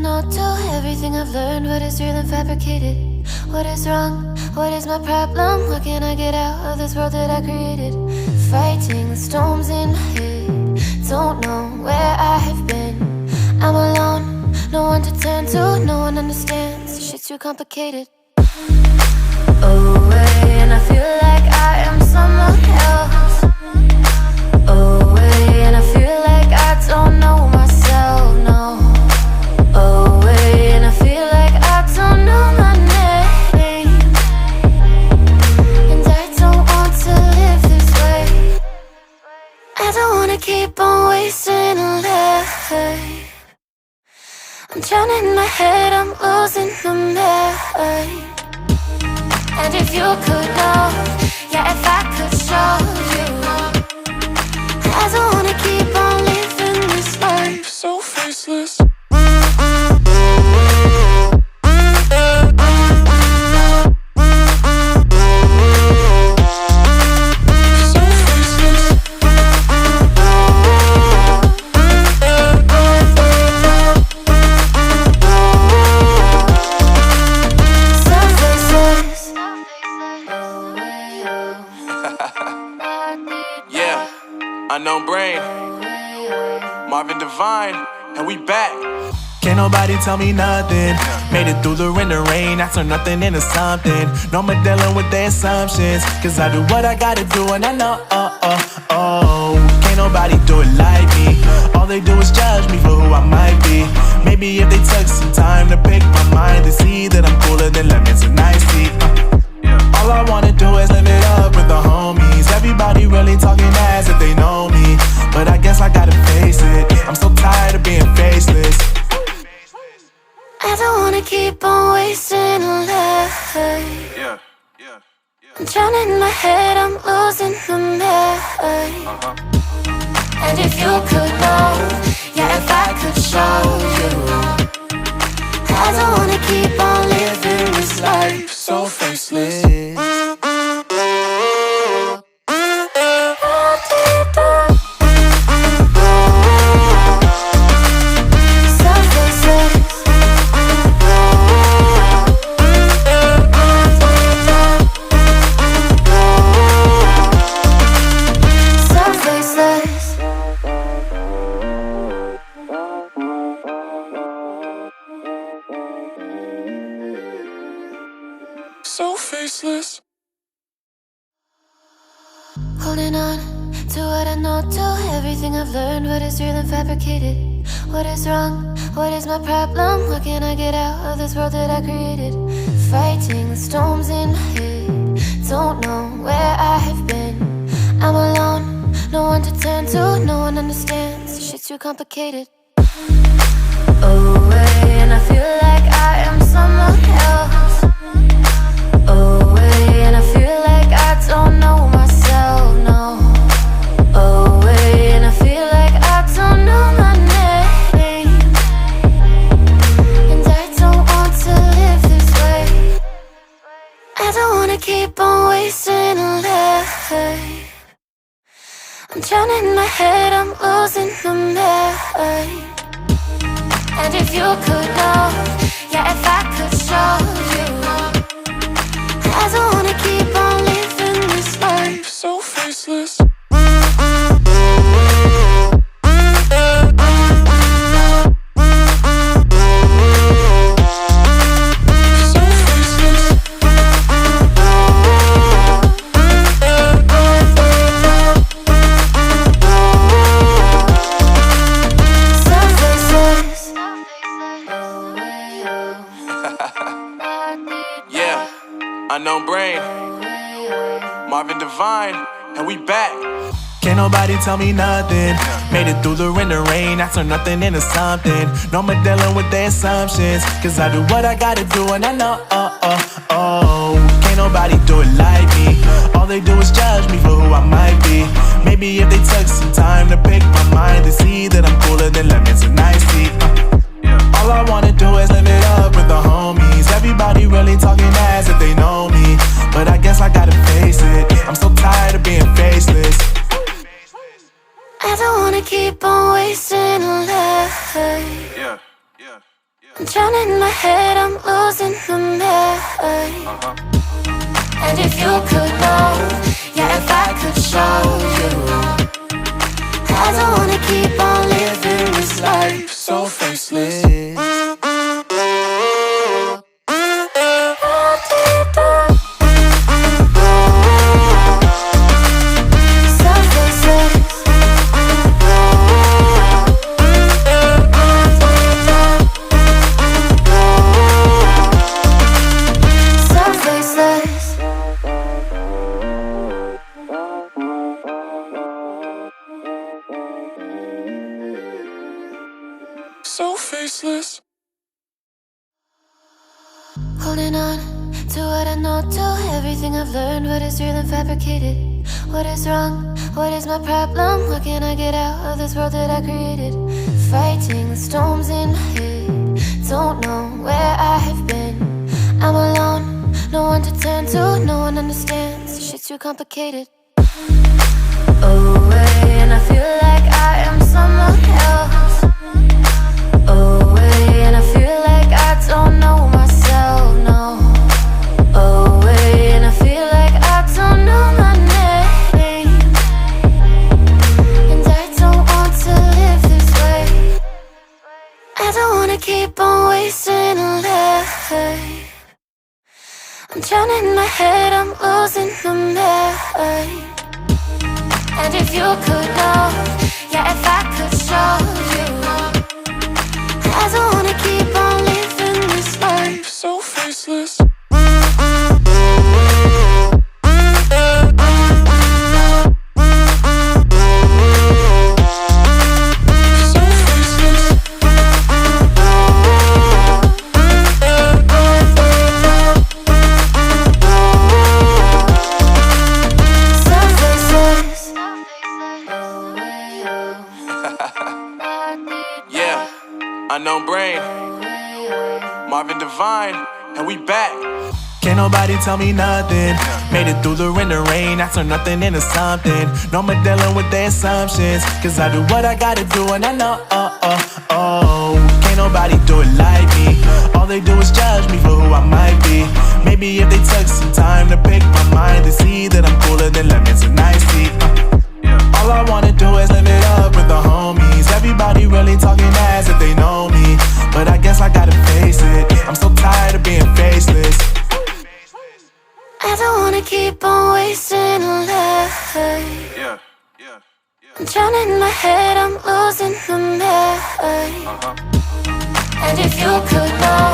know too. Everything I've learned, what is real and fabricated. What is wrong? What is my problem? How can I get out of this world that I created? Fighting the storms in my head. Don't know where I have been. I'm alone, no one to turn to. No one understands, this shit's too complicated. Away, and I feel like I am someone else. Away, and I feel like I don't know myself, no. Away, and I feel like I don't know my name. And I don't want to live this way. I don't wanna keep on wasting a life. I'm drowning in my head, I'm losing my mind. And if you could know, yeah, if I could show you, I don't wanna keep on living this life so faceless. Unknown brain, Marvin Divine, and we back. Can't nobody tell me nothing. Made it through the rain and rain, I turn nothing into something. No more dealing with their assumptions, cause I do what I gotta do and I know, can't nobody do it like me. All they do is judge me for who I might be. Maybe if they took some time to pick my mind, they see that I'm cooler than lemons and iced tea. All I wanna do is live it up with the homies. Everybody really talking as if they know me, but I guess I gotta face it. I'm so tired of being faceless. I don't wanna keep on wasting a life. I'm drowning in my head, I'm losing my mind. And if you could know, yeah, if I could show you, I don't wanna keep on living this life so faceless. So faceless. Holding on to what I know too. Everything I've learned, what is real and fabricated. What is wrong? What is my problem? How can I get out of this world that I created? Fighting the storms in my head. Don't know where I have been. I'm alone, no one to turn to. No one understands, this shit's too complicated. Away, and I feel like I am someone else. Away, and I feel like I don't know myself, no. Away, and I feel like I don't know my name. And I don't want to live this way. I don't wanna keep on wasting a life. I'm drowning in my head, I'm losing my mind. And if you could know, yeah, if I could show you, I don't wanna keep on living this life so faceless. Unknown brain, Marvin Divine, and we back. Can't nobody tell me nothing. Made it through the rain and rain, I turn nothing into something. No more dealing with their assumptions, cause I do what I gotta do and I know, can't nobody do it like me. All they do is judge me for who I might be. Maybe if they took some time to pick my mind, they see that I'm cooler than lemons and iced tea. All I wanna do is live it up with the homies. Everybody really talking as if they know me, but I guess I gotta face it. I'm so tired of being faceless. I don't wanna keep on wasting a life. I'm drowning in my head, I'm losing my mind. And if you could know, yeah, if I could show you, I don't wanna keep on living this life so faceless. So faceless. Holding on to what I know, to everything I've learned. What is real and fabricated? What is wrong? What is my problem? How can I get out of this world that I created? Fighting the storms in my head, don't know where I have been. I'm alone, no one to turn to, no one understands. Shit's too complicated. Away, and I feel like I am someone else. Away, and I feel like I don't know myself, no. Away, and I feel like I don't know my name. And I don't want to live this way. I don't wanna keep on wasting a life. I'm drowning in my head, I'm losing my mind. And if you could know, yeah, if I could show you, I don't wanna keep on living this life So faceless. Yeah, unknown brain, Marvin Divine, and we back. Can't nobody tell me nothing. Made it through the rain and rain, I turn nothing into something. No more dealing with their assumptions, cause I do what I gotta do and I know, can't nobody do it like me. All they do is judge me for who I might be. Maybe if they took some time to pick my mind, they see that I'm cooler than lemons and iced tea. All I wanna do is live it up with the homies. Everybody really talking as if they know me, but I guess I gotta face it. I'm so tired of being faceless. I don't wanna keep on wasting a life. Yeah. I'm drowning in my head, I'm losing my mind. And if you could know,